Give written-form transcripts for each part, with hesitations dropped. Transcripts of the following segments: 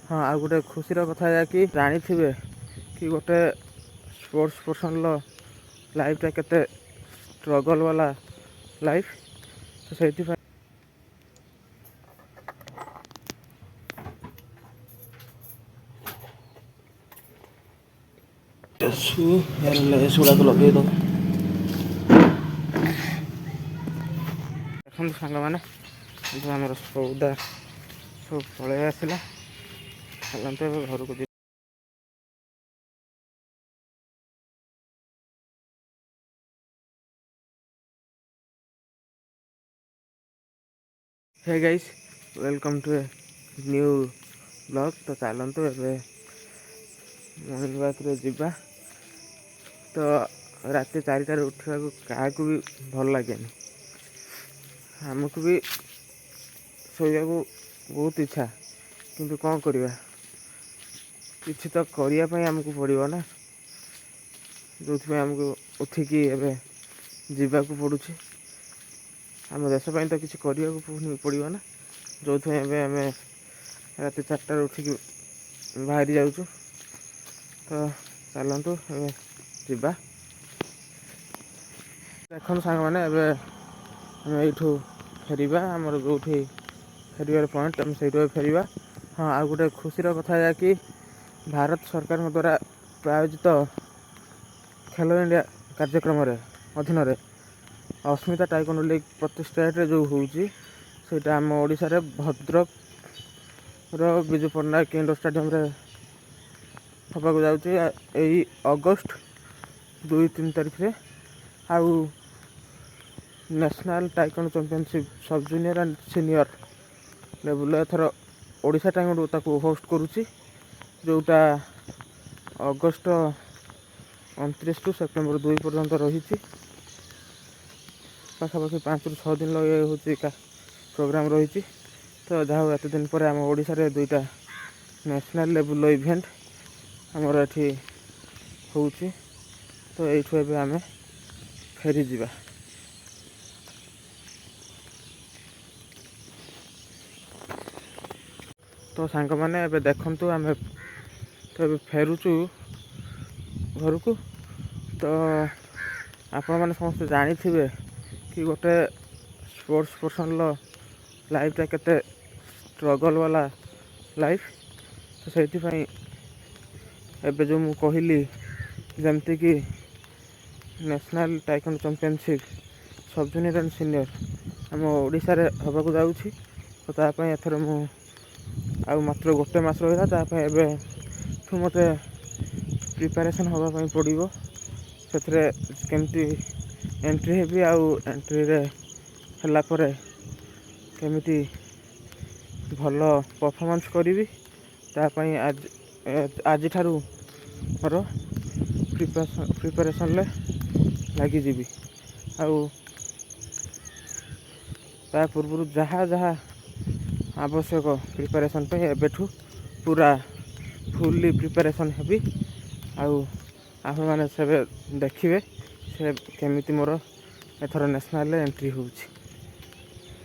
हाँ आ गोटे खुशीर कथा या कि जानी कि गोटे स्पोर्ट्स पर्सन लाइफटा केते स्ट्रगल वाला लाइफ तो से गुड़ाक लगे दो देखते सांग मैंने जो आम सौदा सब पलि आसला चलते घर को hey guys welcome to a new blog तो चलतु ए मॉर्निंग वॉक रे जीवा तो रात 4टार उठा क्या भी भल लगे आमको भी शोया बहुत इच्छा किंतु कौन करवा किसी तो करने आमको पड़ो ना जो आमको उठिकी एवं जावाक पड़ू आम देश तो किसी करने पड़ो ना जो आम रात 4टार उठिक बाहरी जाऊँ तो चलतु जा देखो सांग मैंने यू फेरवा आमर जो फेरबार पॉइंट आम से फेरवा हाँ आ गोटे खुशीर कथा या कि भारत सरकार द्वारा प्रायोजित खेलो इंडिया कार्यक्रम अधीन अस्मिता टाइकोंडो लीग प्रति स्टेट जो होटा आम ओडिशा रे भद्रक विजु पट्टनायक इंडोर स्टेडियम होगा जाऊँगी यही अगस्ट 2-3 तारीख रे आउ national taekwondo championship sub junior and senior level एथर ओडिशा टाइकोंडो ताको होस्ट करुच्ची जोटा अगस्ट 29 टू सेप्टेम्बर 2 पर्यंत रही पाखापाखि 5-6 दिन लगे हूँ प्रोग्राम रही तो जहाँ एत दिन पर आम ओडिशा रे 2टा नेशनल लेवल इवेंट आमर ये हूँ तो यू आम फेरी जा तो सांग मैंने एबे देखंतु आम तो फेरुचु घर को तो आपण मैंने समस्त जानी कि गोटे स्पोर्ट्स पर्सन लाइफटा केते स्ट्रगल वाला लाइफ तो से एबे जो मु कहली जमती कि national taekwondo championship sub junior and senior आम ओडिशा रे होगा जाऊँगी तो तापाई एथर मु आउ मात्र गोटे मास रहा एबेठू मत प्रिपारेसन होगापाई पड़ो से केमती एंट्री हेबी आउ एंट्री रे हला परे केमिति भल परफॉर्मेंस करी तापाई आज ठारू मोर प्रिपारेसन लगी जीवी आउ ता पूर्व जहाँ जहाँ आवश्यक प्रिपारेसन पे एबेठू पूरा फुल्ली प्रिपारेसन हेबी आउ आप मैंने से देखिए से केमिति मोर एथर नेशनल एंट्री हो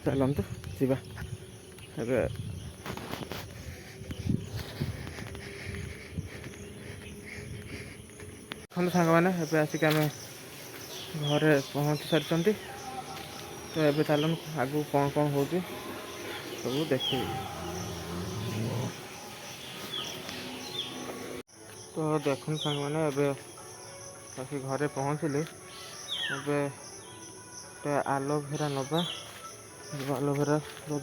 चलतु जा सांग मैंने आसिक आम घरे पहुँची सारी तो ये चलन आगू कौन कौन हो सब देखिए तो देख सांग मैंने आसिक घरे पहुँचली ए आलोभेरा नवा आलोभेरा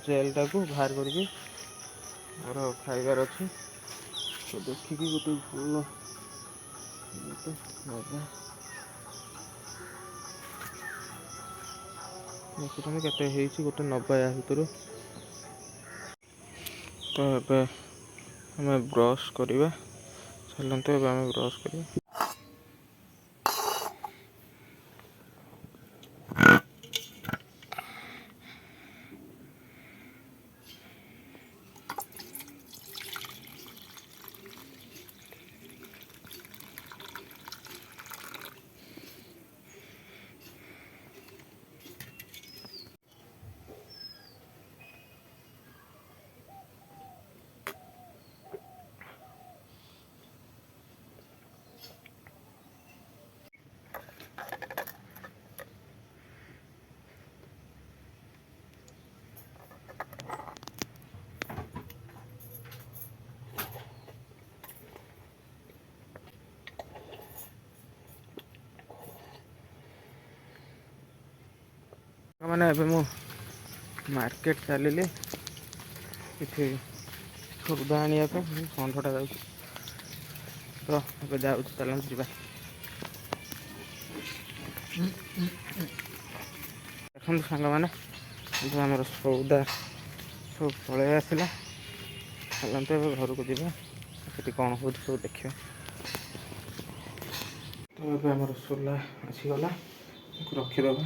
जेलटा को बाहर करके मोर खाइबार अच्छी तो देखिकी गोटे भल नवा देखुन के गोटे नवा या भर तो ये आम ब्रश करवा चलते आम ब्रश कर ମାନେ ଏବେ ମୁଁ ମାର୍କେଟ ଚାଲିଲି କିଛି ସଉଦା ଆଣିବା ପାଇଁ। ଷଣ୍ଢଟା ଯାଉଛି ତ ଏବେ ଯାଉଛି, ଚାଲନ୍ତୁ ଯିବା। ଦେଖନ୍ତୁ ସାଙ୍ଗମାନେ, ଯେଉଁ ଆମର ସଉଦା ସବୁ ପଳେଇ ଆସିଲା। ଚାଲନ୍ତୁ ଏବେ ଘରକୁ ଯିବା, ସେଠି କ'ଣ ହେଉଛି ସବୁ ଦେଖିବା। ତ ଏବେ ଆମର ସୋଲା ଆସିଗଲା, ରଖିଦେବା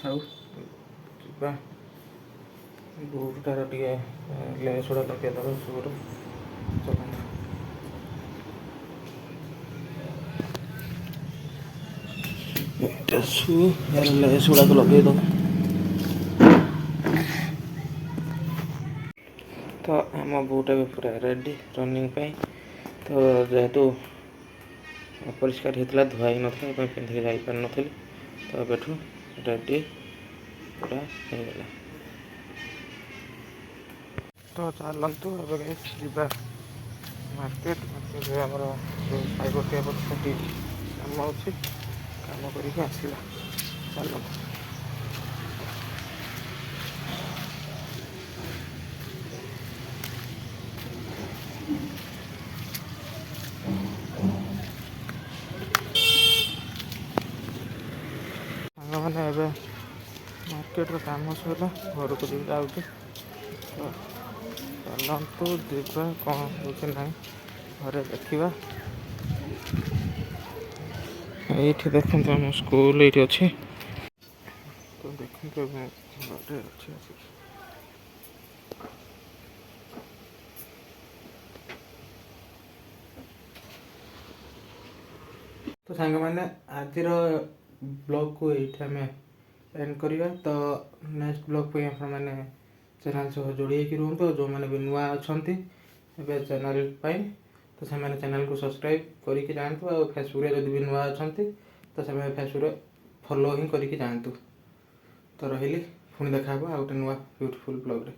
ଆଉ ଯିବା। ବୁଟଟାର ଟିକେ ଲେସ୍ ଗୁଡ଼ା ଲଗେଇଦେବା ସୁ'ରେ। ଚାଲନ୍ତୁ। ଏଇଟା ସୁ, ୟାର ଲେସ୍ ଗୁଡ଼ାକ ଲଗେଇଦେବା। ତ ଆମ ବୁଟ୍ ଏବେ ପୁରା ରେଡ଼ି ରନିଂ ପାଇଁ। ତ ଯେହେତୁ ଅପରିଷ୍କାର ହେଇଥିଲା, ଧୁଆ ହେଇନଥିଲା, ଏ ପାଇଁ ପିନ୍ଧିକି ଯାଇପାରିନଥିଲି। ତ ଏବେଠୁ ରେଡ଼ି ପୁରା ହେଇଗଲା। ତ ଚାଲନ୍ତୁ ଏବେ ଯିବା ମାର୍କେଟ। ଆମର ଯେଉଁ ସାଇବର କ୍ୟାଫେ ସେଠି କାମ ଅଛି, କାମ କରିକି ଆସିବା। ଚାଲନ୍ତୁ। ସାଙ୍ଗମାନେ ଏବେ ମାର୍କେଟର କାମ ସରିଲା, ଘରକୁ ଯିବି ଯାଉଛି। ତ ଚାଲନ୍ତୁ ଯିବା, କ'ଣ ହେଉଛି ନାହିଁ ଘରେ ଦେଖିବା। ଏଇଠି ଦେଖନ୍ତୁ ଆମ ସ୍କୁଲ ଏଇଠି ଅଛି। ତ ଦେଖନ୍ତୁ ଏବେ ଘରେ ଅଛି ଆସିକି। ତ ସାଙ୍ଗମାନେ ଆଜିର ବ୍ଲଗ୍କୁ ଏଇଠି ଆମେ ଏଣ୍ଡ କରିବା। ତ ନେକ୍ସଟ ବ୍ଲଗ୍ ପାଇଁ ଆପଣମାନେ ଚ୍ୟାନେଲ୍ ସହ ଯୋଡ଼ି ହେଇକି ରୁହନ୍ତୁ। ଯେଉଁମାନେ ବି ନୂଆ ଅଛନ୍ତି ଏବେ ଚ୍ୟାନେଲ୍ ପାଇଁ, ତ ସେମାନେ ଚ୍ୟାନେଲ୍କୁ ସବସ୍କ୍ରାଇବ୍ କରିକି ଯାଆନ୍ତୁ। ଆଉ ଫେସବୁକ୍ରେ ଯଦି ବି ନୂଆ ଅଛନ୍ତି ତ ସେମାନେ ଫେସବୁକ୍ରେ ଫଲୋ ହିଁ କରିକି ଯାଆନ୍ତୁ। ତ ରହିଲି, ପୁଣି ଦେଖା ହେବ ଆଉ ଗୋଟେ ନୂଆ ବ୍ୟୁଟିଫୁଲ୍ ବ୍ଲଗ୍ରେ।